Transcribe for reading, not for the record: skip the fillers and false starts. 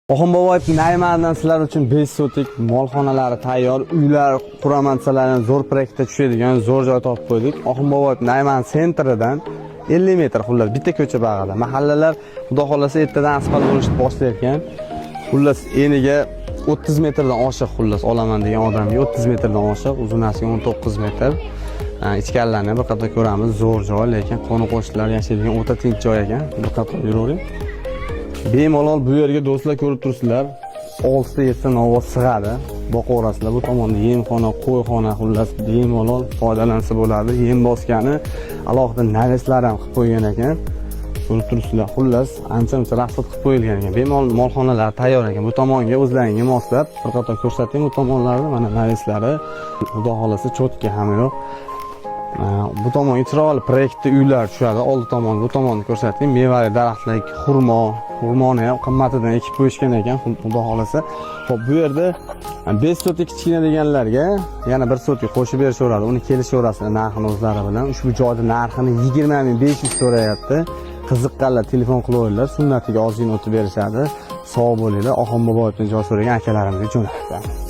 Oxunboboyev Naymandan sizlar uchun 5 sotik molxonalari tayyor, uylar quraman desalarni zo'r proyektda tushadigan zo'r joy topib qo'ydik. Oxunboboyev Nayman sentridan 50 metr xullas bitta ko'cha bag'ida. Mahallalar xudo xolasa ertadan asfalt bo'lishni boshlayotgan. Xullas eniga 30 metrdan oshiq xullas olaman degan odamga 30 metrdan oshiq, uzunasiga 19 metr. Ichkarilarni bir qator ko'ramiz, zo'r joy, lekin qo'ni-qo'shnilar yashaydigan o'ta tinch joy ekan. Bir qator yuravering. Bemalol bu yerga do'stlar ko'rib turibsizlar, 6 ta 7 ta novvos sig'adi. Boqaverasizlar. Bu tomonda yemxona, qo'yxona xullas bemalol foydalansa bo'ladi. Yem bosgani alohida naveslar ham qilib qo'ygan ekan. Ko'rib turibsizlar. Xullas ancha-muncha rasxod qilib qo'yilgan ekan. Bemalol molxonalar tayyor ekan. Bu tomonga o'zlaringga moslab bir qator ko'rsating bu tomonlarni, mana naveslari. Xudo xolasa cho'tka ham yo'q. Bu tomonga chiroyli proyektda uylar tushadi. Oldi tomon, bu tomonni ko'rsating. Mevali daraxtlar, xurmoni ham qimmatidan ekib qo'yishgan ekan, xudo xolasa. Xo'p, bu yerda 5 sotik kichkina deganlarga yana 1 sotik qo'shib berishaveradi. Uni kelishaverasizlar narxini o'zlari bilan. Ushbu joyda narxini 20.500 so'rayapti. Qiziqqanlar telefon qilaveringlar, sunnatiga ozgina o'tib berishadi. Sog' bo'linglar. Oxunboboyevdan joy so'ragan akalarimizga jo'natamiz.